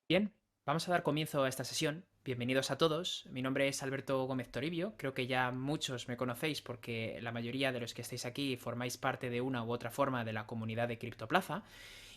Bien, vamos a dar comienzo a esta sesión. Bienvenidos a todos. Mi nombre es Alberto Gómez Toribio. Creo que ya muchos me conocéis porque la mayoría de los que estáis aquí formáis parte de una u otra forma de la comunidad de Criptoplaza.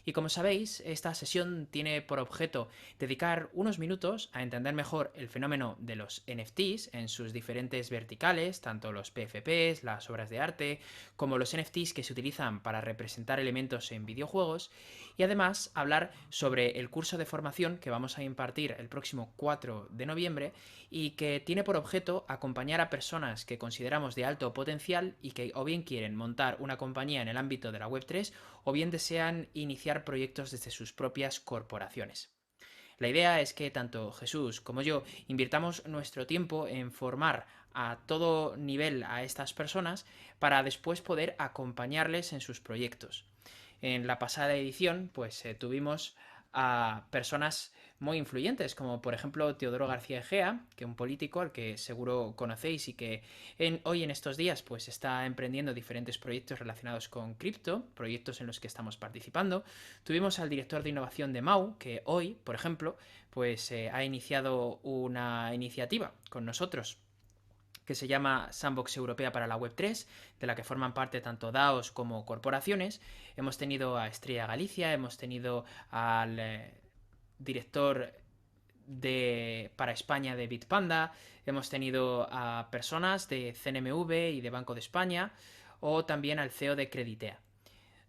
Y como sabéis, esta sesión tiene por objeto dedicar unos minutos a entender mejor el fenómeno de los NFTs en sus diferentes verticales, tanto los PFPs, las obras de arte, como los NFTs que se utilizan para representar elementos en videojuegos, y además hablar sobre el curso de formación que vamos a impartir el próximo 4 de noviembre y que tiene por objeto acompañar a personas que consideramos de alto potencial y que o bien quieren montar una compañía en el ámbito de la Web3 o bien desean iniciar proyectos desde sus propias corporaciones. La idea es que tanto Jesús como yo invirtamos nuestro tiempo en formar a todo nivel a estas personas para después poder acompañarles en sus proyectos. En la pasada edición, pues tuvimos a personas muy influyentes, como por ejemplo Teodoro García Egea, que es un político al que seguro conocéis y que hoy en estos días pues está emprendiendo diferentes proyectos relacionados con cripto, proyectos en los que estamos participando. Tuvimos al director de innovación de Mau, que hoy, por ejemplo, pues ha iniciado una iniciativa con nosotros que se llama Sandbox Europea para la Web3, de la que forman parte tanto DAOs como corporaciones. Hemos tenido a Estrella Galicia, hemos tenido al director para España de Bitpanda, hemos tenido a personas de CNMV y de Banco de España, o también al CEO de Creditea.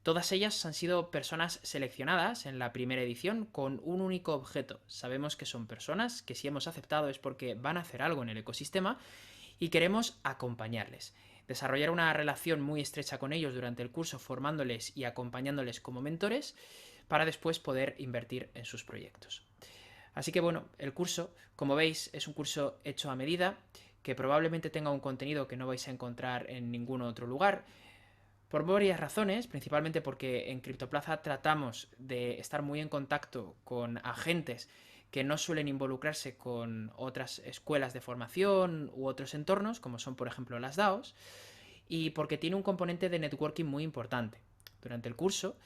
Todas ellas han sido personas seleccionadas en la primera edición con un único objeto. Sabemos que son personas que si hemos aceptado es porque van a hacer algo en el ecosistema y queremos acompañarles. Desarrollar una relación muy estrecha con ellos durante el curso, formándoles y acompañándoles como mentores para después poder invertir en sus proyectos. Así que bueno, el curso, como veis, es un curso hecho a medida, que probablemente tenga un contenido que no vais a encontrar en ningún otro lugar, por varias razones, principalmente porque en Criptoplaza tratamos de estar muy en contacto con agentes que no suelen involucrarse con otras escuelas de formación u otros entornos, como son por ejemplo las DAOs, y porque tiene un componente de networking muy importante. Durante el curso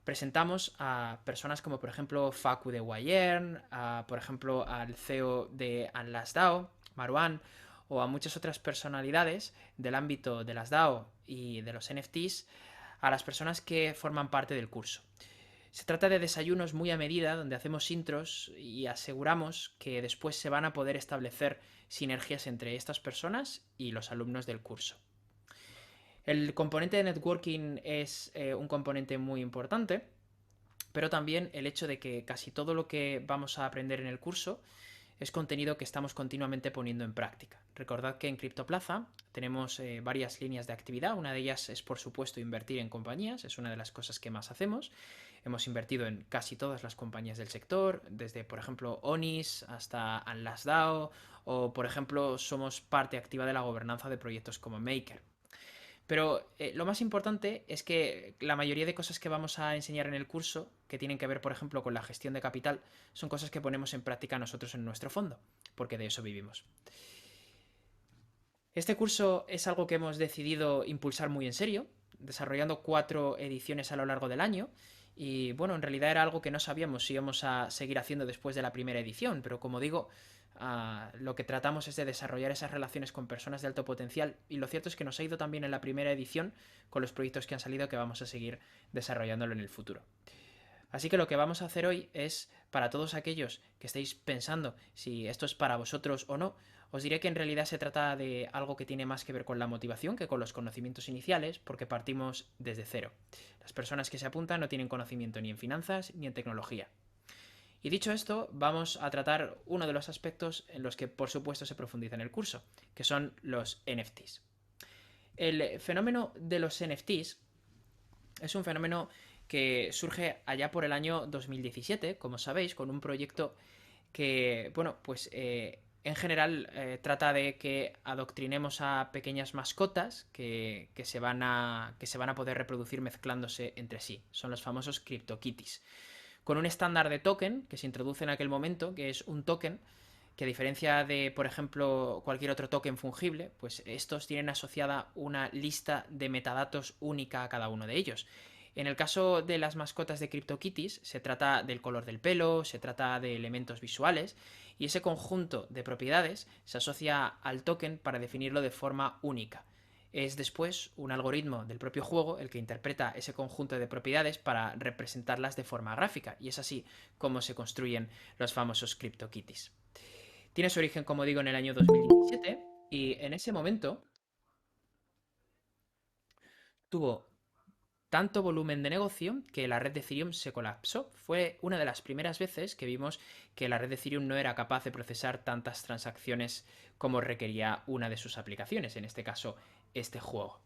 presentamos a personas como por ejemplo Facu de Wayern, por ejemplo al CEO de Atlas DAO, Marwan, o a muchas otras personalidades del ámbito de las DAO y de los NFTs, a las personas que forman parte del curso. Se trata de desayunos muy a medida, donde hacemos intros y aseguramos que después se van a poder establecer sinergias entre estas personas y los alumnos del curso. El componente de networking es un componente muy importante, pero también el hecho de que casi todo lo que vamos a aprender en el curso es contenido que estamos continuamente poniendo en práctica. Recordad que en Criptoplaza tenemos varias líneas de actividad. Una de ellas es, por supuesto, invertir en compañías. Es una de las cosas que más hacemos. Hemos invertido en casi todas las compañías del sector, desde, por ejemplo, Onis hasta Anlasdao, o, por ejemplo, somos parte activa de la gobernanza de proyectos como Maker. Pero lo más importante es que la mayoría de cosas que vamos a enseñar en el curso, que tienen que ver, por ejemplo, con la gestión de capital, son cosas que ponemos en práctica nosotros en nuestro fondo, porque de eso vivimos. Este curso es algo que hemos decidido impulsar muy en serio, desarrollando 4 ediciones a lo largo del año. Y bueno, en realidad era algo que no sabíamos si íbamos a seguir haciendo después de la primera edición, pero como digo, lo que tratamos es de desarrollar esas relaciones con personas de alto potencial y lo cierto es que nos ha ido también en la primera edición con los proyectos que han salido que vamos a seguir desarrollándolo en el futuro. Así que lo que vamos a hacer hoy es, para todos aquellos que estéis pensando si esto es para vosotros o no, os diré que en realidad se trata de algo que tiene más que ver con la motivación que con los conocimientos iniciales, porque partimos desde cero. Las personas que se apuntan no tienen conocimiento ni en finanzas ni en tecnología. Y dicho esto, vamos a tratar uno de los aspectos en los que por supuesto se profundiza en el curso, que son los NFTs. El fenómeno de los NFTs es un fenómeno que surge allá por el año 2017, como sabéis, con un proyecto que, bueno, pues en general trata de que adoctrinemos a pequeñas mascotas que se van a poder reproducir mezclándose entre sí. Son los famosos CryptoKitties. Con un estándar de token que se introduce en aquel momento, que es un token que a diferencia de, por ejemplo, cualquier otro token fungible, pues estos tienen asociada una lista de metadatos única a cada uno de ellos. En el caso de las mascotas de CryptoKitties, se trata del color del pelo, se trata de elementos visuales, y ese conjunto de propiedades se asocia al token para definirlo de forma única. Es después un algoritmo del propio juego el que interpreta ese conjunto de propiedades para representarlas de forma gráfica, y es así como se construyen los famosos CryptoKitties. Tiene su origen, como digo, en el año 2017, y en ese momento tuvo tanto volumen de negocio que la red de Ethereum se colapsó. Fue una de las primeras veces que vimos que la red de Ethereum no era capaz de procesar tantas transacciones como requería una de sus aplicaciones, en este caso este juego.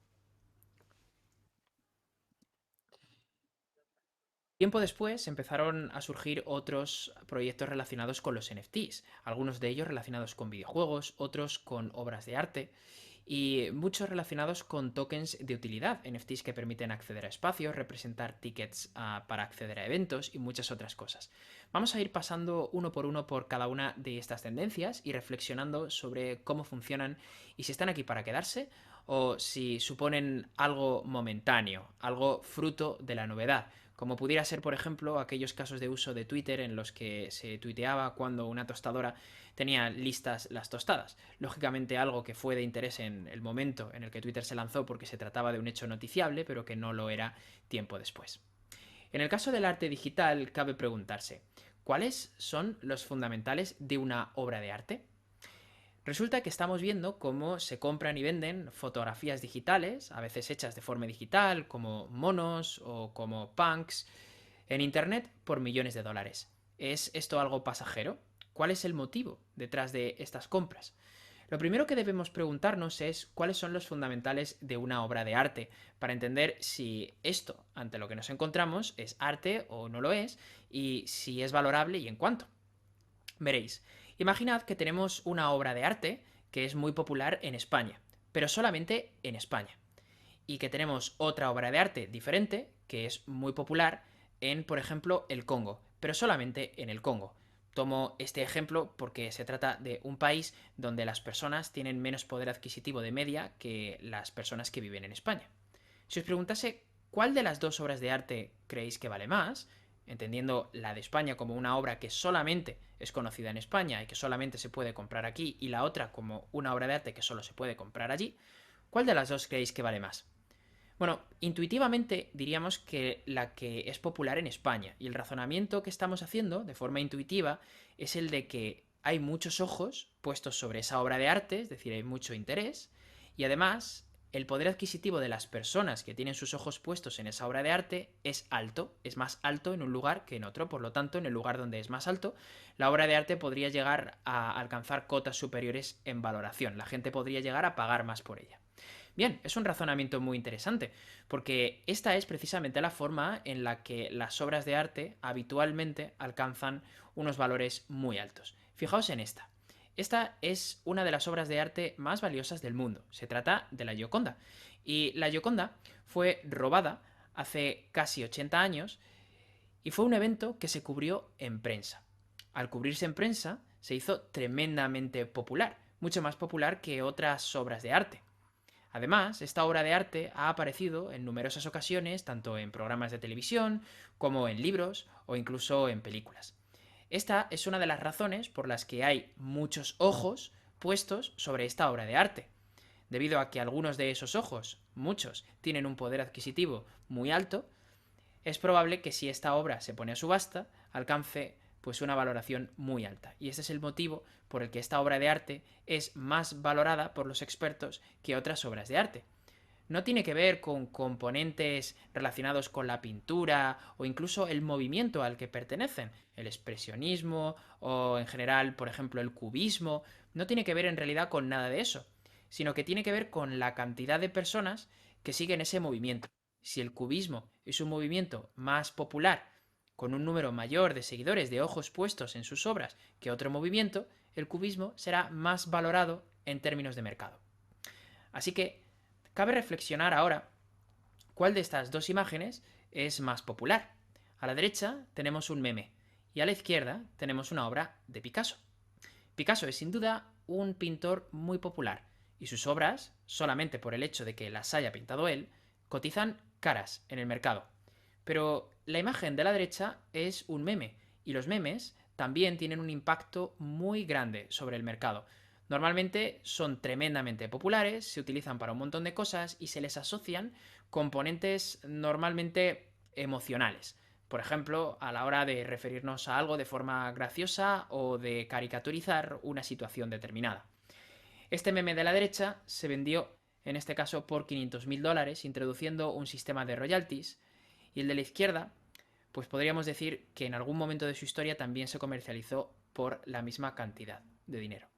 Tiempo después empezaron a surgir otros proyectos relacionados con los NFTs, algunos de ellos relacionados con videojuegos, otros con obras de arte y muchos relacionados con tokens de utilidad, NFTs que permiten acceder a espacios, representar tickets para acceder a eventos y muchas otras cosas. Vamos a ir pasando uno por cada una de estas tendencias y reflexionando sobre cómo funcionan y si están aquí para quedarse o si suponen algo momentáneo, algo fruto de la novedad, como pudiera ser, por ejemplo, aquellos casos de uso de Twitter en los que se tuiteaba cuando una tostadora tenía listas las tostadas. Lógicamente algo que fue de interés en el momento en el que Twitter se lanzó porque se trataba de un hecho noticiable, pero que no lo era tiempo después. En el caso del arte digital, cabe preguntarse, ¿cuáles son los fundamentales de una obra de arte? Resulta que estamos viendo cómo se compran y venden fotografías digitales, a veces hechas de forma digital, como monos o como punks, en Internet por millones de dólares. ¿Es esto algo pasajero? ¿Cuál es el motivo detrás de estas compras? Lo primero que debemos preguntarnos es cuáles son los fundamentales de una obra de arte, para entender si esto, ante lo que nos encontramos, es arte o no lo es, y si es valorable y en cuánto. Veréis, imaginad que tenemos una obra de arte que es muy popular en España, pero solamente en España. Y que tenemos otra obra de arte diferente que es muy popular en, por ejemplo, el Congo, pero solamente en el Congo. Tomo este ejemplo porque se trata de un país donde las personas tienen menos poder adquisitivo de media que las personas que viven en España. Si os preguntase cuál de las dos obras de arte creéis que vale más, entendiendo la de España como una obra que solamente es conocida en España y que solamente se puede comprar aquí, y la otra como una obra de arte que solo se puede comprar allí, ¿cuál de las dos creéis que vale más? Bueno, intuitivamente diríamos que la que es popular en España, y el razonamiento que estamos haciendo de forma intuitiva es el de que hay muchos ojos puestos sobre esa obra de arte, es decir, hay mucho interés, y además el poder adquisitivo de las personas que tienen sus ojos puestos en esa obra de arte es alto, es más alto en un lugar que en otro, por lo tanto, en el lugar donde es más alto, la obra de arte podría llegar a alcanzar cotas superiores en valoración, la gente podría llegar a pagar más por ella. Bien, es un razonamiento muy interesante, porque esta es precisamente la forma en la que las obras de arte habitualmente alcanzan unos valores muy altos. Fijaos en esta. Esta es una de las obras de arte más valiosas del mundo. Se trata de la Gioconda. Y la Gioconda fue robada hace casi 80 años y fue un evento que se cubrió en prensa. Al cubrirse en prensa, se hizo tremendamente popular, mucho más popular que otras obras de arte. Además, esta obra de arte ha aparecido en numerosas ocasiones, tanto en programas de televisión, como en libros o incluso en películas. Esta es una de las razones por las que hay muchos ojos puestos sobre esta obra de arte. Debido a que algunos de esos ojos, muchos, tienen un poder adquisitivo muy alto, es probable que si esta obra se pone a subasta, alcance pues una valoración muy alta. Y este es el motivo por el que esta obra de arte es más valorada por los expertos que otras obras de arte. No tiene que ver con componentes relacionados con la pintura o incluso el movimiento al que pertenecen, el expresionismo o en general, por ejemplo, el cubismo, no tiene que ver en realidad con nada de eso, sino que tiene que ver con la cantidad de personas que siguen ese movimiento. Si el cubismo es un movimiento más popular, con un número mayor de seguidores de ojos puestos en sus obras que otro movimiento, el cubismo será más valorado en términos de mercado. Así que cabe reflexionar ahora cuál de estas dos imágenes es más popular. A la derecha tenemos un meme y a la izquierda tenemos una obra de Picasso. Picasso es sin duda un pintor muy popular y sus obras, solamente por el hecho de que las haya pintado él, cotizan caras en el mercado. Pero la imagen de la derecha es un meme, y los memes también tienen un impacto muy grande sobre el mercado. Normalmente son tremendamente populares, se utilizan para un montón de cosas y se les asocian componentes normalmente emocionales. Por ejemplo, a la hora de referirnos a algo de forma graciosa o de caricaturizar una situación determinada. Este meme de la derecha se vendió, en este caso, por $500.000, introduciendo un sistema de royalties, y el de la izquierda, pues podríamos decir que en algún momento de su historia también se comercializó por la misma cantidad de dinero.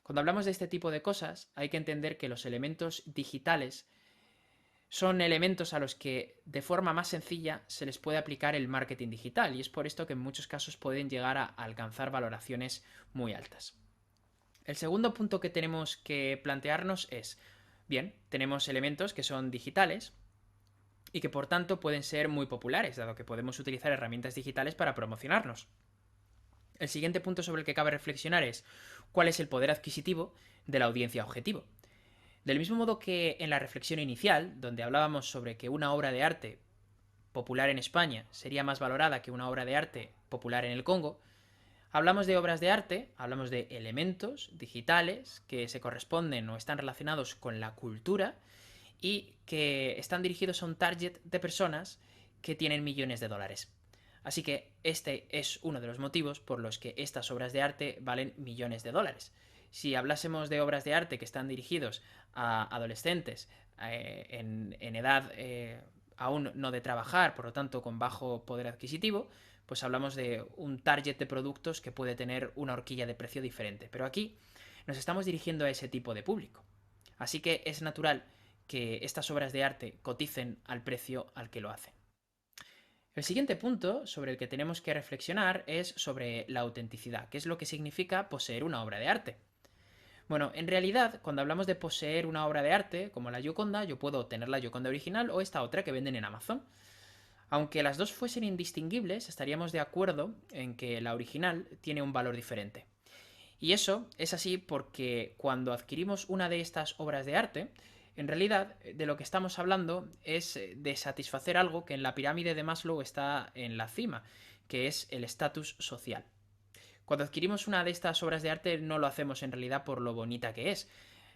Cuando hablamos de este tipo de cosas, hay que entender que los elementos digitales son elementos a los que de forma más sencilla se les puede aplicar el marketing digital, y es por esto que en muchos casos pueden llegar a alcanzar valoraciones muy altas. El segundo punto que tenemos que plantearnos es, bien, tenemos elementos que son digitales y que por tanto pueden ser muy populares, dado que podemos utilizar herramientas digitales para promocionarnos. El siguiente punto sobre el que cabe reflexionar es cuál es el poder adquisitivo de la audiencia objetivo. Del mismo modo que en la reflexión inicial, donde hablábamos sobre que una obra de arte popular en España sería más valorada que una obra de arte popular en el Congo, hablamos de obras de arte, hablamos de elementos digitales que se corresponden o están relacionados con la cultura y que están dirigidos a un target de personas que tienen millones de dólares. Así que este es uno de los motivos por los que estas obras de arte valen millones de dólares. Si hablásemos de obras de arte que están dirigidos a adolescentes en edad aún no de trabajar, por lo tanto con bajo poder adquisitivo, pues hablamos de un target de productos que puede tener una horquilla de precio diferente. Pero aquí nos estamos dirigiendo a ese tipo de público. Así que es natural que estas obras de arte coticen al precio al que lo hacen. El siguiente punto sobre el que tenemos que reflexionar es sobre la autenticidad, qué es lo que significa poseer una obra de arte. Bueno, en realidad, cuando hablamos de poseer una obra de arte, como la Gioconda, yo puedo tener la Gioconda original o esta otra que venden en Amazon. Aunque las dos fuesen indistinguibles, estaríamos de acuerdo en que la original tiene un valor diferente. Y eso es así porque cuando adquirimos una de estas obras de arte, en realidad de lo que estamos hablando es de satisfacer algo que en la pirámide de Maslow está en la cima, que es el estatus social. Cuando adquirimos una de estas obras de arte no lo hacemos en realidad por lo bonita que es,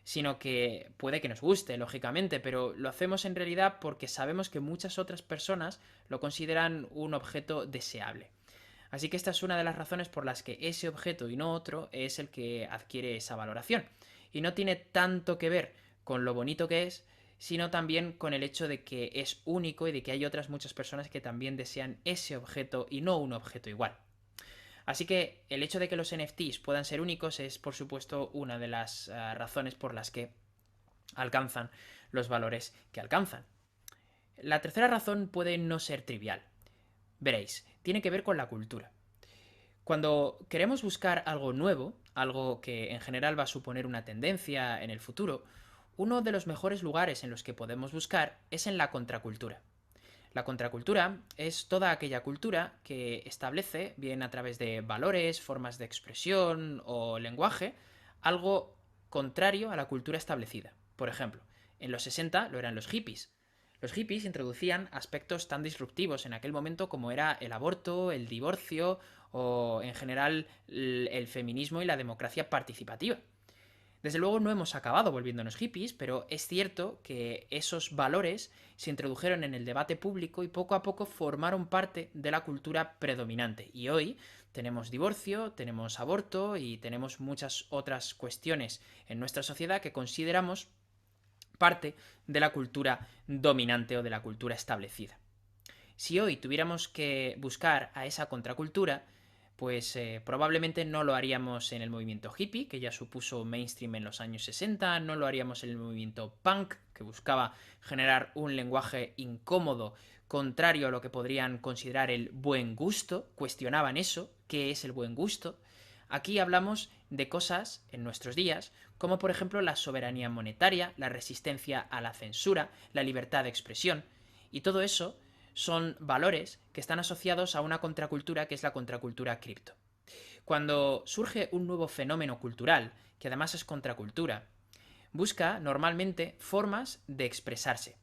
sino que puede que nos guste, lógicamente, pero lo hacemos en realidad porque sabemos que muchas otras personas lo consideran un objeto deseable. Así que esta es una de las razones por las que ese objeto y no otro es el que adquiere esa valoración. Y no tiene tanto que ver con lo bonito que es, sino también con el hecho de que es único y de que hay otras muchas personas que también desean ese objeto y no un objeto igual. Así que el hecho de que los NFTs puedan ser únicos es, por supuesto, una de las razones por las que alcanzan los valores que alcanzan. La tercera razón puede no ser trivial. Veréis, tiene que ver con la cultura. Cuando queremos buscar algo nuevo, algo que en general va a suponer una tendencia en el futuro, uno de los mejores lugares en los que podemos buscar es en la contracultura. La contracultura es toda aquella cultura que establece, bien a través de valores, formas de expresión o lenguaje, algo contrario a la cultura establecida. Por ejemplo, en los 60 lo eran los hippies. Los hippies introducían aspectos tan disruptivos en aquel momento como era el aborto, el divorcio o en general el feminismo y la democracia participativa. Desde luego no hemos acabado volviéndonos hippies, pero es cierto que esos valores se introdujeron en el debate público y poco a poco formaron parte de la cultura predominante. Y hoy tenemos divorcio, tenemos aborto y tenemos muchas otras cuestiones en nuestra sociedad que consideramos parte de la cultura dominante o de la cultura establecida. Si hoy tuviéramos que buscar a esa contracultura, pues probablemente no lo haríamos en el movimiento hippie, que ya supuso mainstream en los años 60, no lo haríamos en el movimiento punk, que buscaba generar un lenguaje incómodo, contrario a lo que podrían considerar el buen gusto, cuestionaban eso, ¿qué es el buen gusto? Aquí hablamos de cosas en nuestros días, como por ejemplo la soberanía monetaria, la resistencia a la censura, la libertad de expresión, y todo eso son valores que están asociados a una contracultura que es la contracultura cripto. Cuando surge un nuevo fenómeno cultural, que además es contracultura, busca normalmente formas de expresarse.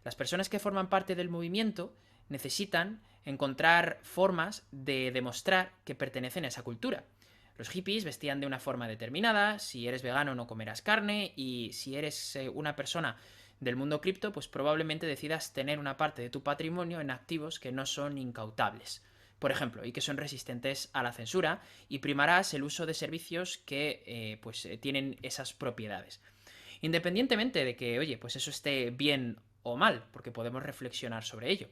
Las personas que forman parte del movimiento necesitan encontrar formas de demostrar que pertenecen a esa cultura. Los hippies vestían de una forma determinada, si eres vegano no comerás carne, y si eres una persona del mundo cripto, pues probablemente decidas tener una parte de tu patrimonio en activos que no son incautables, por ejemplo, y que son resistentes a la censura, y primarás el uso de servicios que tienen esas propiedades. Independientemente de que, oye, pues eso esté bien o mal, porque podemos reflexionar sobre ello.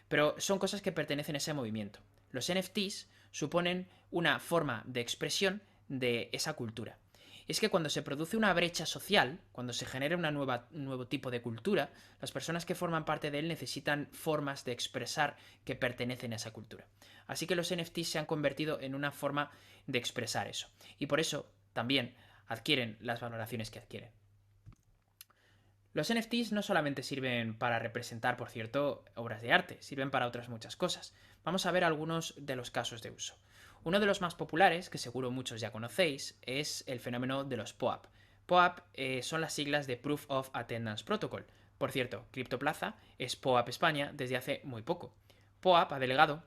Pero son cosas que pertenecen a ese movimiento. Los NFTs suponen una forma de expresión de esa cultura. Es que cuando se produce una brecha social, cuando se genera un nuevo tipo de cultura, las personas que forman parte de él necesitan formas de expresar que pertenecen a esa cultura. Así que los NFTs se han convertido en una forma de expresar eso. Y por eso también adquieren las valoraciones que adquieren. Los NFTs no solamente sirven para representar, por cierto, obras de arte, sirven para otras muchas cosas. Vamos a ver algunos de los casos de uso. Uno de los más populares, que seguro muchos ya conocéis, es el fenómeno de los POAP. POAP son las siglas de Proof of Attendance Protocol. Por cierto, CryptoPlaza es POAP España desde hace muy poco. POAP ha delegado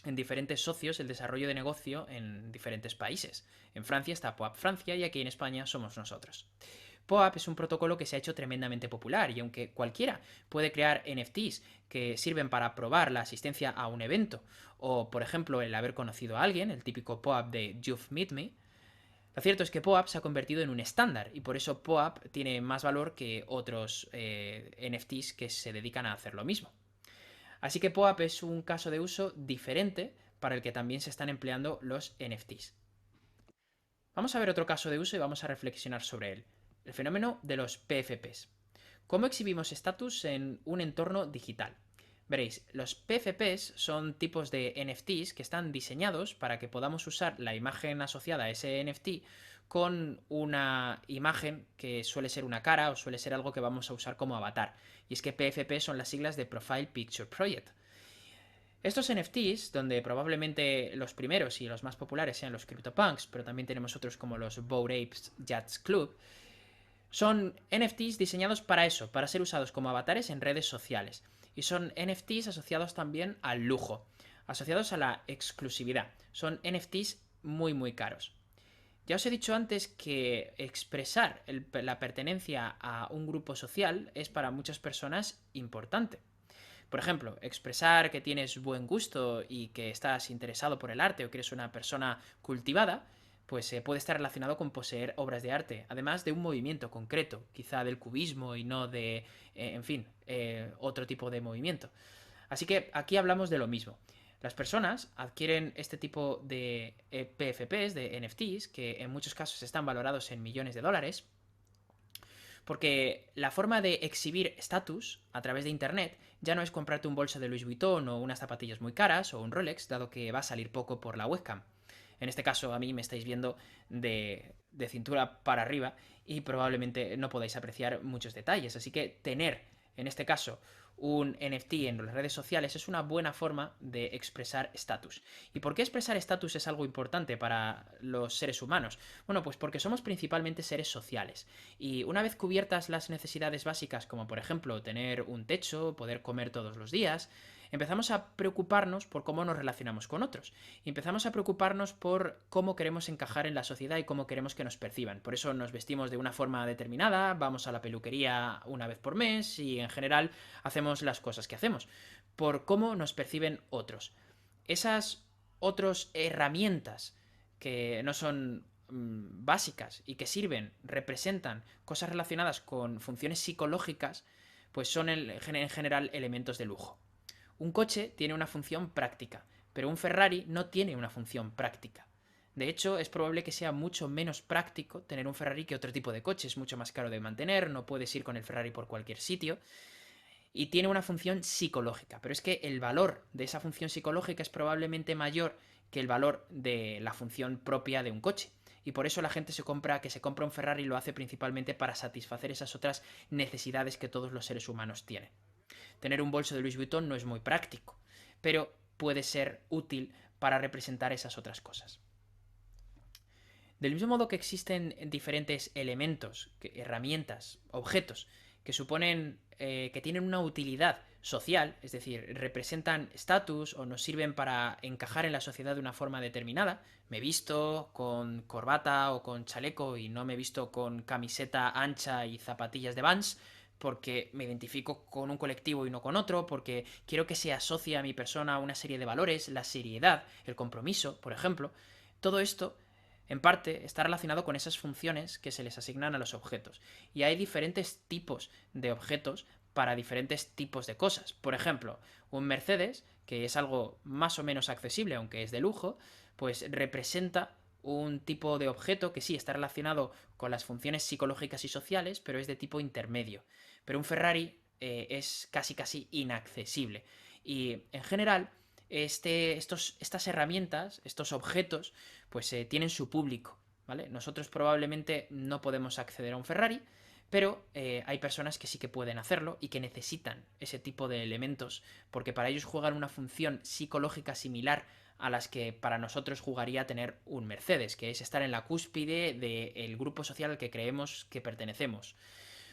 en diferentes socios el desarrollo de negocio en diferentes países. En Francia está POAP Francia y aquí en España somos nosotros. POAP es un protocolo que se ha hecho tremendamente popular y aunque cualquiera puede crear NFTs que sirven para probar la asistencia a un evento o, por ejemplo, el haber conocido a alguien, el típico POAP de You've Met Me, lo cierto es que POAP se ha convertido en un estándar y por eso POAP tiene más valor que otros NFTs que se dedican a hacer lo mismo. Así que POAP es un caso de uso diferente para el que también se están empleando los NFTs. Vamos a ver otro caso de uso y vamos a reflexionar sobre él. El fenómeno de los PFPs. ¿Cómo exhibimos estatus en un entorno digital? Veréis, los PFPs son tipos de NFTs que están diseñados para que podamos usar la imagen asociada a ese NFT con una imagen que suele ser una cara o suele ser algo que vamos a usar como avatar. Y es que PFP son las siglas de Profile Picture Project. Estos NFTs, donde probablemente los primeros y los más populares sean los CryptoPunks, pero también tenemos otros como los Bored Apes Yachts Club, son NFTs diseñados para eso, para ser usados como avatares en redes sociales. Y son NFTs asociados también al lujo, asociados a la exclusividad. Son NFTs muy caros. Ya os he dicho antes que expresar la pertenencia a un grupo social es para muchas personas importante. Por ejemplo, expresar que tienes buen gusto y que estás interesado por el arte o que eres una persona cultivada, pues puede estar relacionado con poseer obras de arte, además de un movimiento concreto, quizá del cubismo y no de, otro tipo de movimiento. Así que aquí hablamos de lo mismo. Las personas adquieren este tipo de PFPs, de NFTs, que en muchos casos están valorados en millones de dólares, porque la forma de exhibir estatus a través de internet ya no es comprarte un bolso de Louis Vuitton o unas zapatillas muy caras o un Rolex, dado que va a salir poco por la webcam. En este caso a mí me estáis viendo de cintura para arriba y probablemente no podáis apreciar muchos detalles. Así que tener, en este caso, un NFT en las redes sociales es una buena forma de expresar estatus. ¿Y por qué expresar estatus es algo importante para los seres humanos? Bueno, pues porque somos principalmente seres sociales. Y una vez cubiertas las necesidades básicas, como por ejemplo tener un techo, poder comer todos los días, empezamos a preocuparnos por cómo nos relacionamos con otros. Y empezamos a preocuparnos por cómo queremos encajar en la sociedad y cómo queremos que nos perciban. Por eso nos vestimos de una forma determinada, vamos a la peluquería una vez por mes y en general hacemos las cosas que hacemos. Por cómo nos perciben otros. Esas otras herramientas que no son básicas y que sirven, representan cosas relacionadas con funciones psicológicas, pues son en general elementos de lujo. Un coche tiene una función práctica, pero un Ferrari no tiene una función práctica. De hecho, es probable que sea mucho menos práctico tener un Ferrari que otro tipo de coche. Es mucho más caro de mantener, no puedes ir con el Ferrari por cualquier sitio. Y tiene una función psicológica. Pero es que el valor de esa función psicológica es probablemente mayor que el valor de la función propia de un coche. Y por eso la gente se compra un Ferrari y lo hace principalmente para satisfacer esas otras necesidades que todos los seres humanos tienen. Tener un bolso de Louis Vuitton no es muy práctico, pero puede ser útil para representar esas otras cosas. Del mismo modo que existen diferentes elementos, herramientas, objetos que suponen que tienen una utilidad social, es decir, representan estatus o nos sirven para encajar en la sociedad de una forma determinada. Me he visto con corbata o con chaleco y no me he visto con camiseta ancha y zapatillas de Vans porque me identifico con un colectivo y no con otro, porque quiero que se asocie a mi persona a una serie de valores, la seriedad, el compromiso, por ejemplo. Todo esto, en parte, está relacionado con esas funciones que se les asignan a los objetos. Y hay diferentes tipos de objetos para diferentes tipos de cosas. Por ejemplo, un Mercedes, que es algo más o menos accesible, aunque es de lujo, pues representa un tipo de objeto que sí está relacionado con las funciones psicológicas y sociales, pero es de tipo intermedio. Pero un Ferrari es casi inaccesible. Y en general, estas herramientas, estos objetos, pues tienen su público, ¿vale? Nosotros probablemente no podemos acceder a un Ferrari, pero hay personas que sí que pueden hacerlo y que necesitan ese tipo de elementos, porque para ellos juegan una función psicológica similar a las que para nosotros jugaría tener un Mercedes, que es estar en la cúspide del grupo social al que creemos que pertenecemos.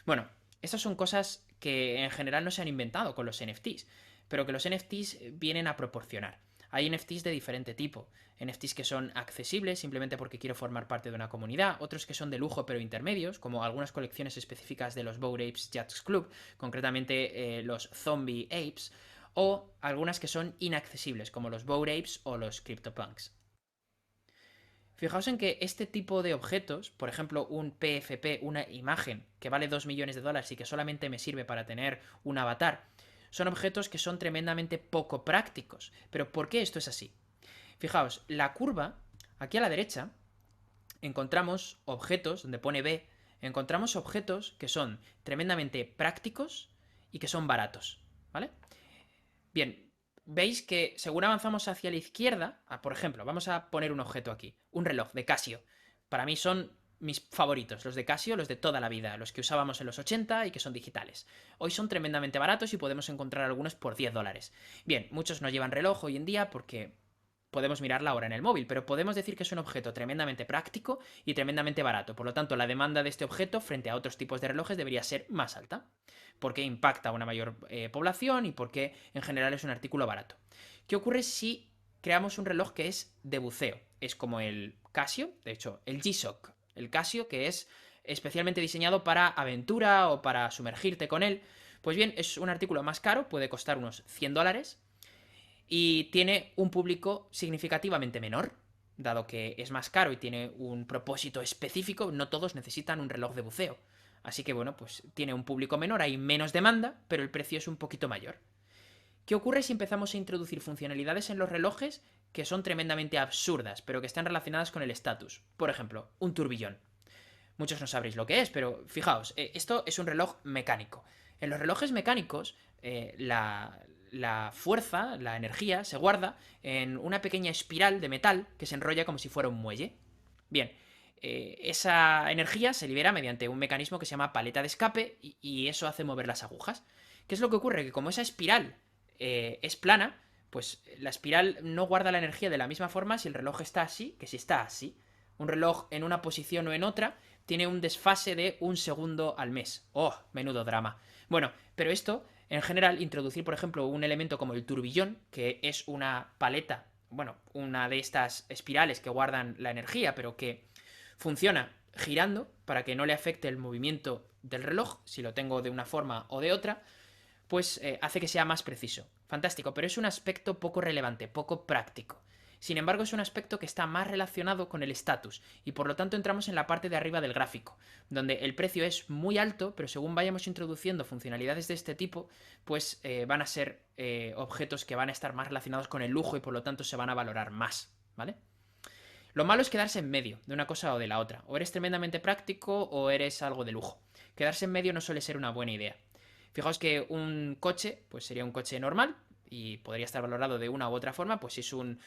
Bueno, estas son cosas que en general no se han inventado con los NFTs, pero que los NFTs vienen a proporcionar. Hay NFTs de diferente tipo. NFTs que son accesibles simplemente porque quiero formar parte de una comunidad, otros que son de lujo pero intermedios, como algunas colecciones específicas de los Bored Apes Yachts Club, concretamente los Zombie Apes, o algunas que son inaccesibles, como los Bored Apes o los CryptoPunks. Fijaos en que este tipo de objetos, por ejemplo, un PFP, una imagen que vale 2 millones de dólares y que solamente me sirve para tener un avatar, son objetos que son tremendamente poco prácticos. Pero ¿por qué esto es así? Fijaos, la curva, aquí a la derecha, encontramos objetos, donde pone B, encontramos objetos que son tremendamente prácticos y que son baratos, ¿vale? Bien, veis que según avanzamos hacia la izquierda, por ejemplo, vamos a poner un objeto aquí, un reloj de Casio. Para mí son mis favoritos, los de Casio, los de toda la vida, los que usábamos en los 80 y que son digitales. Hoy son tremendamente baratos y podemos encontrar algunos por 10 dólares. Bien, muchos no llevan reloj hoy en día porque podemos mirar la hora en el móvil, pero podemos decir que es un objeto tremendamente práctico y tremendamente barato. Por lo tanto, la demanda de este objeto frente a otros tipos de relojes debería ser más alta, porque impacta a una mayor población y porque en general es un artículo barato. ¿Qué ocurre si creamos un reloj que es de buceo? Es como el Casio, de hecho, el G-Shock, el Casio, que es especialmente diseñado para aventura o para sumergirte con él. Pues bien, es un artículo más caro, puede costar unos 100 dólares, y tiene un público significativamente menor, dado que es más caro y tiene un propósito específico. No todos necesitan un reloj de buceo. Así que bueno, pues tiene un público menor, hay menos demanda, pero el precio es un poquito mayor. ¿Qué ocurre si empezamos a introducir funcionalidades en los relojes que son tremendamente absurdas, pero que están relacionadas con el estatus? Por ejemplo, un turbillón. Muchos no sabréis lo que es, pero fijaos, esto es un reloj mecánico. En los relojes mecánicos, la fuerza, la energía, se guarda en una pequeña espiral de metal que se enrolla como si fuera un muelle. Bien, esa energía se libera mediante un mecanismo que se llama paleta de escape y eso hace mover las agujas. ¿Qué es lo que ocurre? Que como esa espiral es plana, pues la espiral no guarda la energía de la misma forma si el reloj está así que si está así. Un reloj en una posición o en otra tiene un desfase de un segundo al mes. ¡Oh! Menudo drama. Bueno, pero esto, en general, introducir, por ejemplo, un elemento como el turbillón, que es una paleta, bueno, una de estas espirales que guardan la energía, pero que funciona girando para que no le afecte el movimiento del reloj, si lo tengo de una forma o de otra, pues hace que sea más preciso. Fantástico, pero es un aspecto poco relevante, poco práctico. Sin embargo, es un aspecto que está más relacionado con el estatus y por lo tanto entramos en la parte de arriba del gráfico, donde el precio es muy alto, pero según vayamos introduciendo funcionalidades de este tipo, pues van a ser objetos que van a estar más relacionados con el lujo y por lo tanto se van a valorar más, ¿vale? Lo malo es quedarse en medio de una cosa o de la otra. O eres tremendamente práctico o eres algo de lujo. Quedarse en medio no suele ser una buena idea. Fijaos que un coche, pues sería un coche normal y podría estar valorado de una u otra forma, pues si es un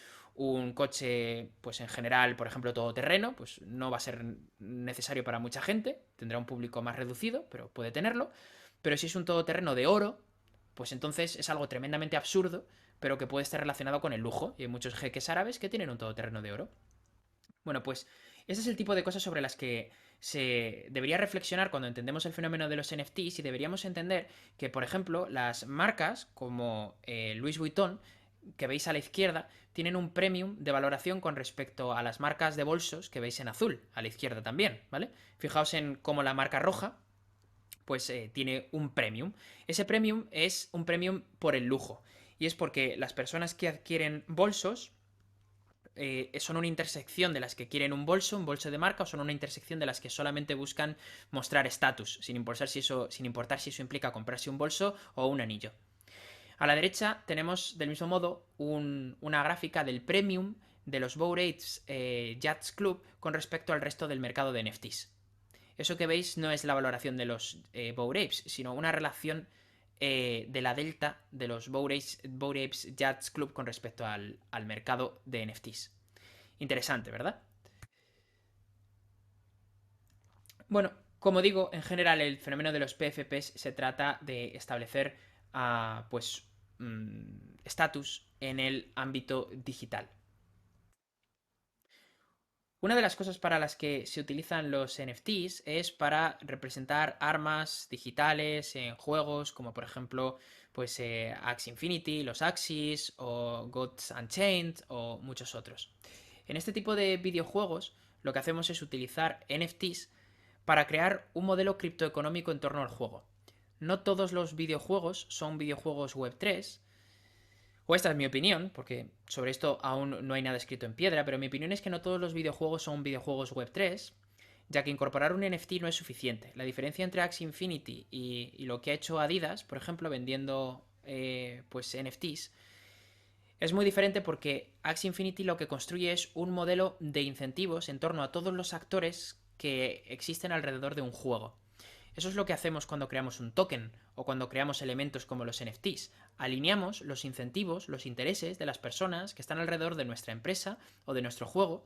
coche, pues en general, por ejemplo, todoterreno, pues no va a ser necesario para mucha gente, tendrá un público más reducido, pero puede tenerlo. Pero si es un todoterreno de oro, pues entonces es algo tremendamente absurdo, pero que puede estar relacionado con el lujo. Y hay muchos jeques árabes que tienen un todoterreno de oro. Bueno, pues Ese es el tipo de cosas sobre las que se debería reflexionar cuando entendemos el fenómeno de los NFTs, y deberíamos entender que, por ejemplo, las marcas como Louis Vuitton, que veis a la izquierda, tienen un premium de valoración con respecto a las marcas de bolsos que veis en azul, a la izquierda también, ¿vale? Fijaos en cómo la marca roja pues tiene un premium. Ese premium es un premium por el lujo. Y es porque las personas que adquieren bolsos son una intersección de las que quieren un bolso de marca, o son una intersección de las que solamente buscan mostrar estatus, sin importar si eso implica comprarse un bolso o un anillo. A la derecha tenemos del mismo modo una gráfica del premium de los Bored Apes Yachts Club con respecto al resto del mercado de NFTs. Eso que veis no es la valoración de los Bored Apes, sino una relación de la delta de los Bored Apes Yachts Club con respecto al mercado de NFTs. Interesante, ¿verdad? Bueno, como digo, en general el fenómeno de los PFPs se trata de establecer pues estatus en el ámbito digital. Una de las cosas para las que se utilizan los NFTs es para representar armas digitales en juegos como por ejemplo pues Axie Infinity, los Axis o Gods Unchained o muchos otros. En este tipo de videojuegos lo que hacemos es utilizar NFTs para crear un modelo criptoeconómico en torno al juego. No todos los videojuegos son videojuegos Web3, o esta es mi opinión, porque sobre esto aún no hay nada escrito en piedra, pero mi opinión es que no todos los videojuegos son videojuegos Web3, ya que incorporar un NFT no es suficiente. La diferencia entre Axie Infinity y lo que ha hecho Adidas, por ejemplo, vendiendo pues NFTs, es muy diferente porque Axie Infinity lo que construye es un modelo de incentivos en torno a todos los actores que existen alrededor de un juego. Eso es lo que hacemos cuando creamos un token o cuando creamos elementos como los NFTs. Alineamos los incentivos, los intereses de las personas que están alrededor de nuestra empresa o de nuestro juego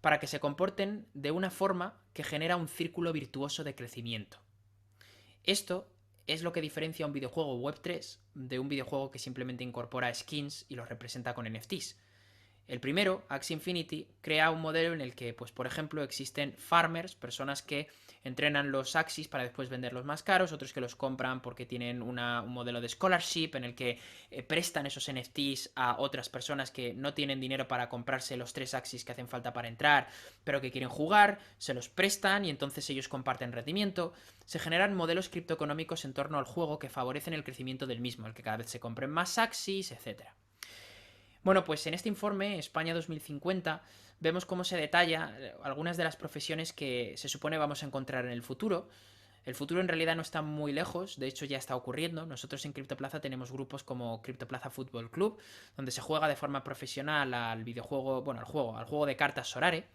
para que se comporten de una forma que genera un círculo virtuoso de crecimiento. Esto es lo que diferencia un videojuego Web3 de un videojuego que simplemente incorpora skins y los representa con NFTs. El primero, Axie Infinity, crea un modelo en el que, pues, por ejemplo, existen farmers, personas que entrenan los Axies para después venderlos más caros, otros que los compran porque tienen un modelo de scholarship en el que prestan esos NFTs a otras personas que no tienen dinero para comprarse los 3 Axies que hacen falta para entrar, pero que quieren jugar, se los prestan y entonces ellos comparten rendimiento. Se generan modelos criptoeconómicos en torno al juego que favorecen el crecimiento del mismo, el que cada vez se compren más Axies, etcétera. Bueno, pues en este informe, España 2050, vemos cómo se detalla algunas de las profesiones que se supone vamos a encontrar en el futuro. El futuro en realidad no está muy lejos, de hecho ya está ocurriendo. Nosotros en Criptoplaza tenemos grupos como Criptoplaza Fútbol Club, donde se juega de forma profesional al videojuego, bueno, al juego de cartas Sorare.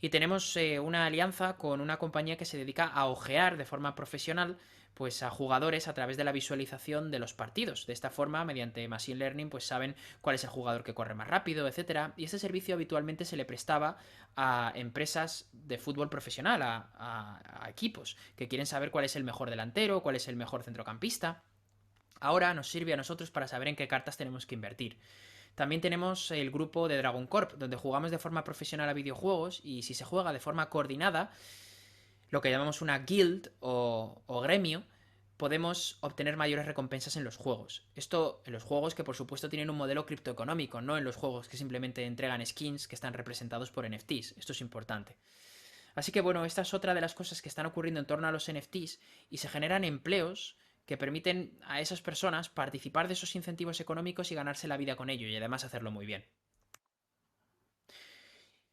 Y tenemos una alianza con una compañía que se dedica a ojear de forma profesional pues a jugadores a través de la visualización de los partidos. De esta forma, mediante Machine Learning, pues saben cuál es el jugador que corre más rápido, etcétera. Y este servicio habitualmente se le prestaba a empresas de fútbol profesional, a equipos que quieren saber cuál es el mejor delantero, cuál es el mejor centrocampista. Ahora nos sirve a nosotros para saber en qué cartas tenemos que invertir. También tenemos el grupo de Dragon Corp, donde jugamos de forma profesional a videojuegos, y si se juega de forma coordinada, lo que llamamos una guild o gremio, podemos obtener mayores recompensas en los juegos. Esto en los juegos que por supuesto tienen un modelo criptoeconómico, no en los juegos que simplemente entregan skins que están representados por NFTs. Esto es importante. Así que bueno, esta es otra de las cosas que están ocurriendo en torno a los NFTs, y se generan empleos que permiten a esas personas participar de esos incentivos económicos y ganarse la vida con ello, y además hacerlo muy bien.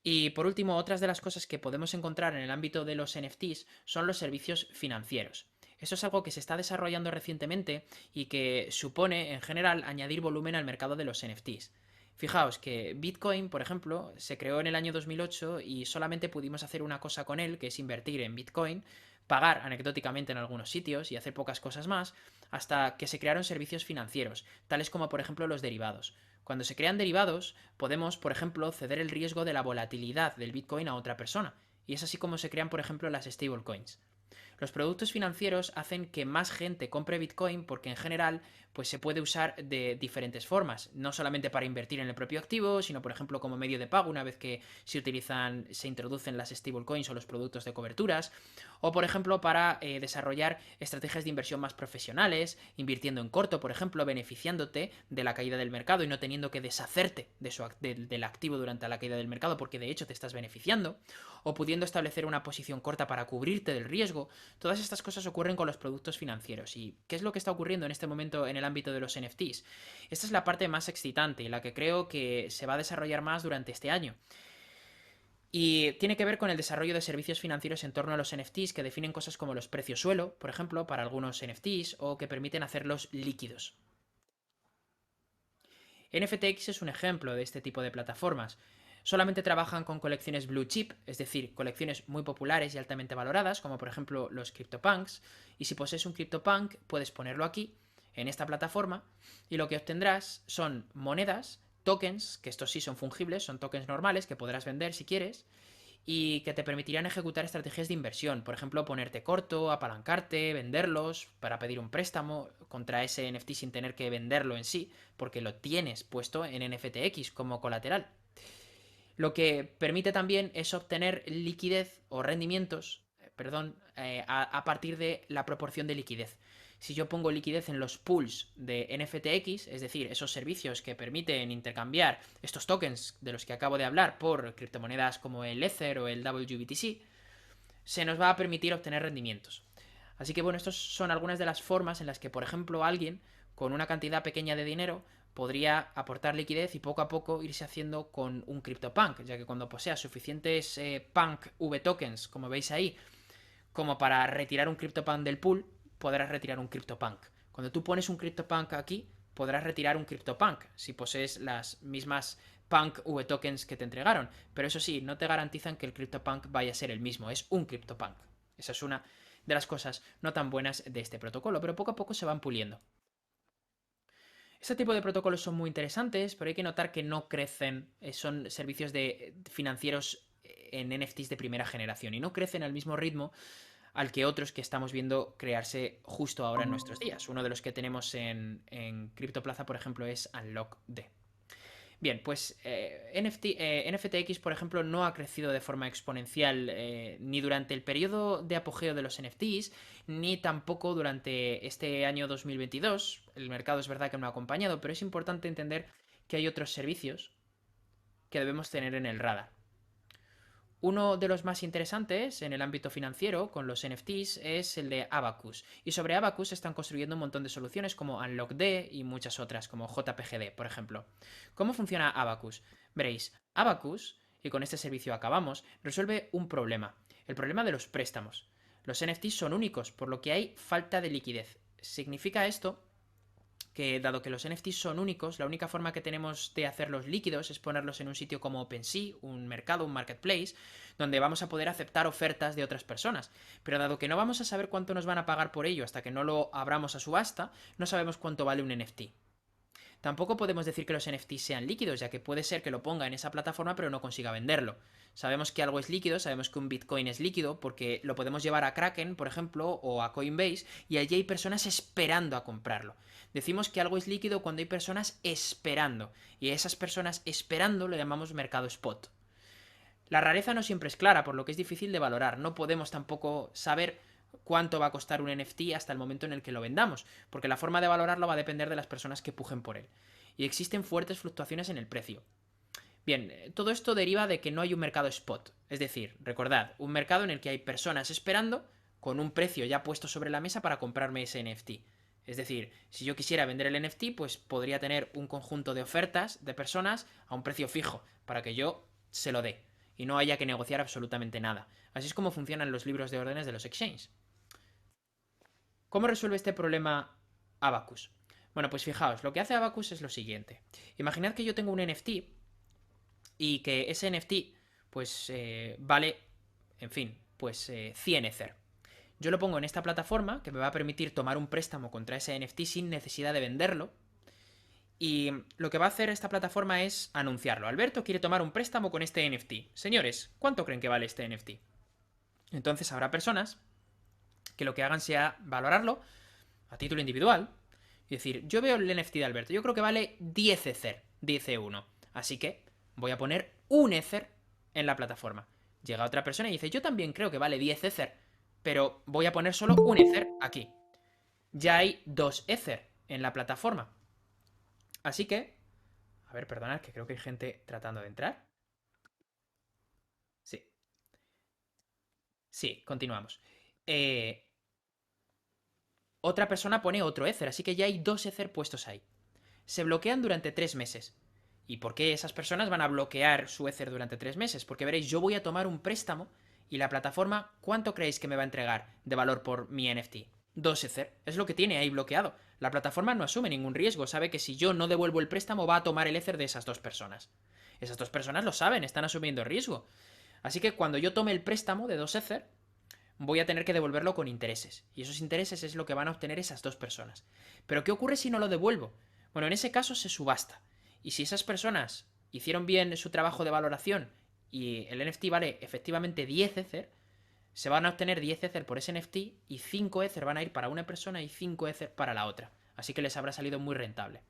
Y por último, otras de las cosas que podemos encontrar en el ámbito de los NFTs son los servicios financieros. Esto es algo que se está desarrollando recientemente y que supone, en general, añadir volumen al mercado de los NFTs. Fijaos que Bitcoin, por ejemplo, se creó en el año 2008 y solamente pudimos hacer una cosa con él, que es invertir en Bitcoin, pagar anecdóticamente en algunos sitios y hacer pocas cosas más, hasta que se crearon servicios financieros, tales como por ejemplo los derivados. Cuando se crean derivados, podemos, por ejemplo, ceder el riesgo de la volatilidad del Bitcoin a otra persona. Y es así como se crean, por ejemplo, las stablecoins. Los productos financieros hacen que más gente compre Bitcoin porque en general pues se puede usar de diferentes formas, no solamente para invertir en el propio activo, sino por ejemplo como medio de pago una vez que se introducen las stablecoins o los productos de coberturas, o por ejemplo para desarrollar estrategias de inversión más profesionales, invirtiendo en corto, por ejemplo, beneficiándote de la caída del mercado y no teniendo que deshacerte del activo durante la caída del mercado porque de hecho te estás beneficiando, o pudiendo establecer una posición corta para cubrirte del riesgo. Todas estas cosas ocurren con los productos financieros. ¿Y qué es lo que está ocurriendo en este momento en el ámbito de los NFTs? Esta es la parte más excitante y la que creo que se va a desarrollar más durante este año. Y tiene que ver con el desarrollo de servicios financieros en torno a los NFTs que definen cosas como los precios suelo, por ejemplo, para algunos NFTs, o que permiten hacerlos líquidos. NFTX es un ejemplo de este tipo de plataformas. Solamente trabajan con colecciones blue chip, es decir, colecciones muy populares y altamente valoradas, como por ejemplo los CryptoPunks, y si posees un CryptoPunk puedes ponerlo aquí, en esta plataforma, y lo que obtendrás son monedas, tokens, que estos sí son fungibles, son tokens normales que podrás vender si quieres, y que te permitirán ejecutar estrategias de inversión, por ejemplo, ponerte corto, apalancarte, venderlos para pedir un préstamo contra ese NFT sin tener que venderlo en sí, porque lo tienes puesto en NFTX como colateral. Lo que permite también es obtener liquidez o rendimientos, a partir de la proporción de liquidez. Si yo pongo liquidez en los pools de NFTX, es decir, esos servicios que permiten intercambiar estos tokens de los que acabo de hablar por criptomonedas como el Ether o el WBTC, se nos va a permitir obtener rendimientos. Así que bueno, estas son algunas de las formas en las que, por ejemplo, alguien con una cantidad pequeña de dinero podría aportar liquidez y poco a poco irse haciendo con un CryptoPunk, ya que cuando posea suficientes Punk V tokens, como veis ahí, como para retirar un CryptoPunk del pool, podrás retirar un CryptoPunk. Cuando tú pones un CryptoPunk aquí, podrás retirar un CryptoPunk si posees las mismas Punk V tokens que te entregaron. Pero eso sí, no te garantizan que el CryptoPunk vaya a ser el mismo, es un CryptoPunk. Esa es una de las cosas no tan buenas de este protocolo, pero poco a poco se van puliendo. Este tipo de protocolos son muy interesantes, pero hay que notar que no crecen, son servicios financieros en NFTs de primera generación y no crecen al mismo ritmo al que otros que estamos viendo crearse justo ahora en nuestros días. Uno de los que tenemos en CryptoPlaza, por ejemplo, es UnlockD. Bien, pues NFTX, por ejemplo, no ha crecido de forma exponencial ni durante el periodo de apogeo de los NFTs, ni tampoco durante este año 2022. El mercado es verdad que no ha acompañado, pero es importante entender que hay otros servicios que debemos tener en el radar. Uno de los más interesantes en el ámbito financiero con los NFTs es el de Abacus. Y sobre Abacus están construyendo un montón de soluciones como UnlockD y muchas otras, como JPGD, por ejemplo. ¿Cómo funciona Abacus? Veréis, Abacus, y con este servicio acabamos, resuelve un problema, el problema de los préstamos. Los NFTs son únicos, por lo que hay falta de liquidez. Significa esto que dado que los NFTs son únicos, la única forma que tenemos de hacerlos líquidos es ponerlos en un sitio como OpenSea, un mercado, un marketplace, donde vamos a poder aceptar ofertas de otras personas. Pero dado que no vamos a saber cuánto nos van a pagar por ello hasta que no lo abramos a subasta, no sabemos cuánto vale un NFT. Tampoco podemos decir que los NFTs sean líquidos, ya que puede ser que lo ponga en esa plataforma pero no consiga venderlo. Sabemos que algo es líquido, sabemos que un Bitcoin es líquido porque lo podemos llevar a Kraken, por ejemplo, o a Coinbase, y allí hay personas esperando a comprarlo. Decimos que algo es líquido cuando hay personas esperando, y a esas personas esperando lo llamamos mercado spot. La rareza no siempre es clara, por lo que es difícil de valorar. No podemos tampoco saber cuánto va a costar un NFT hasta el momento en el que lo vendamos, porque la forma de valorarlo va a depender de las personas que pujen por él. Y existen fuertes fluctuaciones en el precio. Bien, todo esto deriva de que no hay un mercado spot. Es decir, recordad, un mercado en el que hay personas esperando con un precio ya puesto sobre la mesa para comprarme ese NFT. Es decir, si yo quisiera vender el NFT, pues podría tener un conjunto de ofertas de personas a un precio fijo para que yo se lo dé y no haya que negociar absolutamente nada. Así es como funcionan los libros de órdenes de los exchanges. ¿Cómo resuelve este problema Abacus? Bueno, pues fijaos, lo que hace Abacus es lo siguiente. Imaginad que yo tengo un NFT y que ese NFT pues vale, en fin, pues 100 Ether. Yo lo pongo en esta plataforma que me va a permitir tomar un préstamo contra ese NFT sin necesidad de venderlo. Y lo que va a hacer esta plataforma es anunciarlo. Alberto quiere tomar un préstamo con este NFT. Señores, ¿cuánto creen que vale este NFT? Entonces habrá personas que lo que hagan sea valorarlo a título individual y decir, yo veo el NFT de Alberto, yo creo que vale 10 Ether, dice uno. Así que voy a poner un Ether en la plataforma. Llega otra persona y dice, yo también creo que vale 10 Ether, pero voy a poner solo un Ether aquí. Ya hay 2 Ether en la plataforma. Así que, a ver, perdonad, que creo que hay gente tratando de entrar. Sí, sí, continuamos. Otra persona pone otro Ether, así que ya hay 2 Ether puestos ahí. Se bloquean durante 3 meses. ¿Y por qué esas personas van a bloquear su Ether durante 3 meses? Porque veréis, yo voy a tomar un préstamo y la plataforma, ¿cuánto creéis que me va a entregar de valor por mi NFT? 2 Ether. Es lo que tiene ahí bloqueado. La plataforma no asume ningún riesgo, sabe que si yo no devuelvo el préstamo va a tomar el Ether de esas 2 personas. Esas 2 personas lo saben, están asumiendo riesgo. Así que cuando yo tome el préstamo de 2 Ether, voy a tener que devolverlo con intereses. Y esos intereses es lo que van a obtener esas 2 personas. Pero ¿qué ocurre si no lo devuelvo? Bueno, en ese caso se subasta. Y si esas personas hicieron bien su trabajo de valoración y el NFT vale efectivamente 10 Ether, se van a obtener 10 Ether por ese NFT y 5 Ether van a ir para una persona y 5 Ether para la otra. Así que les habrá salido muy rentable.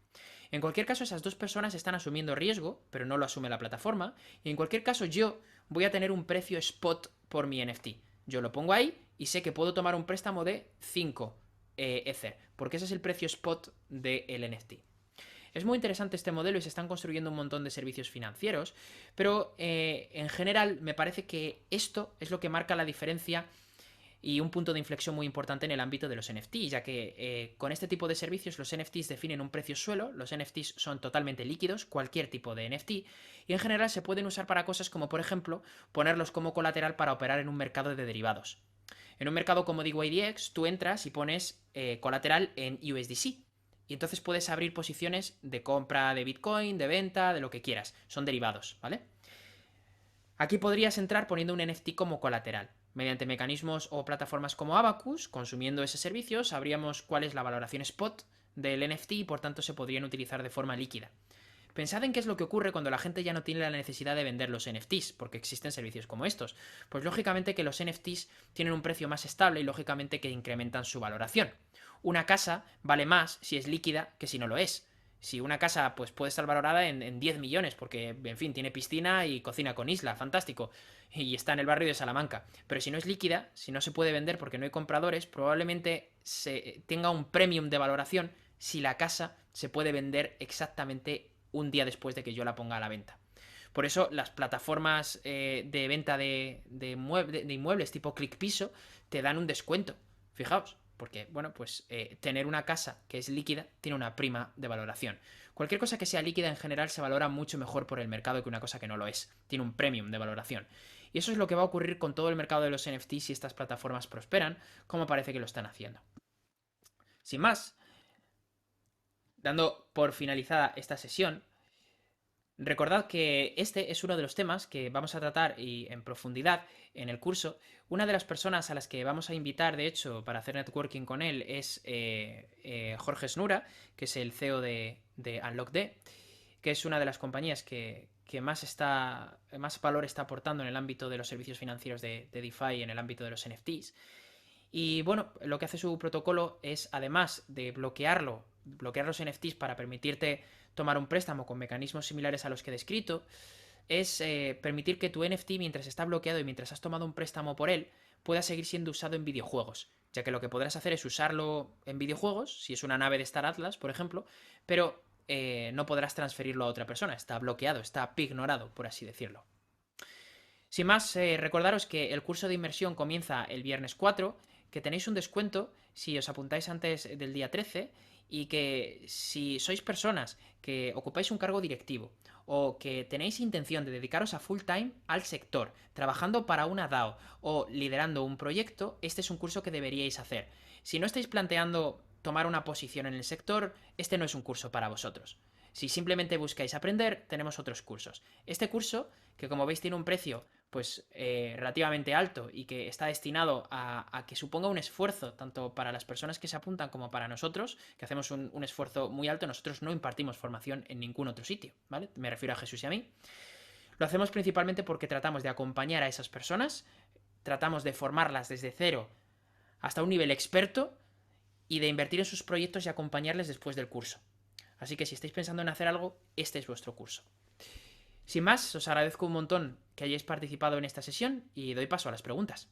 En cualquier caso, esas 2 personas están asumiendo riesgo, pero no lo asume la plataforma. Y en cualquier caso, yo voy a tener un precio spot por mi NFT. Yo lo pongo ahí y sé que puedo tomar un préstamo de 5 Ether, porque ese es el precio spot del NFT. Es muy interesante este modelo y se están construyendo un montón de servicios financieros, pero en general me parece que esto es lo que marca la diferencia y un punto de inflexión muy importante en el ámbito de los NFTs, ya que con este tipo de servicios los NFTs definen un precio suelo, los NFTs son totalmente líquidos, cualquier tipo de NFT, y en general se pueden usar para cosas como, por ejemplo, ponerlos como colateral para operar en un mercado de derivados. En un mercado como DYDX, tú entras y pones colateral en USDC. Y entonces puedes abrir posiciones de compra de Bitcoin, de venta, de lo que quieras. Son derivados, ¿vale? Aquí podrías entrar poniendo un NFT como colateral. Mediante mecanismos o plataformas como Abacus, consumiendo ese servicio, sabríamos cuál es la valoración spot del NFT y por tanto se podrían utilizar de forma líquida. Pensad en qué es lo que ocurre cuando la gente ya no tiene la necesidad de vender los NFTs, porque existen servicios como estos. Pues lógicamente que los NFTs tienen un precio más estable y lógicamente que incrementan su valoración. Una casa vale más si es líquida que si no lo es. Si una casa pues puede estar valorada en 10 millones, porque, en fin, tiene piscina y cocina con isla, fantástico, y está en el barrio de Salamanca. Pero si no es líquida, si no se puede vender porque no hay compradores, probablemente se tenga un premium de valoración si la casa se puede vender exactamente un día después de que yo la ponga a la venta. Por eso las plataformas de venta de inmuebles tipo ClickPiso te dan un descuento. Fijaos, porque, bueno, pues tener una casa que es líquida tiene una prima de valoración. Cualquier cosa que sea líquida en general se valora mucho mejor por el mercado que una cosa que no lo es. Tiene un premium de valoración. Y eso es lo que va a ocurrir con todo el mercado de los NFTs si estas plataformas prosperan, como parece que lo están haciendo. Sin más, dando por finalizada esta sesión, recordad que este es uno de los temas que vamos a tratar y en profundidad en el curso. Una de las personas a las que vamos a invitar, de hecho, para hacer networking con él es Jorge Snura, que es el CEO de UnlockD, que es una de las compañías que más valor está aportando en el ámbito de los servicios financieros de DeFi, en el ámbito de los NFTs. Y bueno, lo que hace su protocolo es, además de bloquear los NFTs para permitirte tomar un préstamo con mecanismos similares a los que he descrito, es permitir que tu NFT, mientras está bloqueado y mientras has tomado un préstamo por él, pueda seguir siendo usado en videojuegos. Ya que lo que podrás hacer es usarlo en videojuegos, si es una nave de Star Atlas, por ejemplo, pero no podrás transferirlo a otra persona. Está bloqueado, está pignorado, por así decirlo. Sin más, recordaros que el curso de inmersión comienza el viernes 4, que tenéis un descuento si os apuntáis antes del día 13 y que si sois personas que ocupáis un cargo directivo o que tenéis intención de dedicaros a full time al sector, trabajando para una DAO o liderando un proyecto, este es un curso que deberíais hacer. Si no estáis planteando tomar una posición en el sector, este no es un curso para vosotros. Si simplemente buscáis aprender, tenemos otros cursos. Este curso, que como veis tiene un precio pues relativamente alto y que está destinado a que suponga un esfuerzo tanto para las personas que se apuntan como para nosotros, que hacemos un esfuerzo muy alto. Nosotros no impartimos formación en ningún otro sitio, ¿vale? Me refiero a Jesús y a mí. Lo hacemos principalmente porque tratamos de acompañar a esas personas, tratamos de formarlas desde cero hasta un nivel experto y de invertir en sus proyectos y acompañarles después del curso. Así que si estáis pensando en hacer algo, este es vuestro curso. Sin más, os agradezco un montón que hayáis participado en esta sesión y doy paso a las preguntas.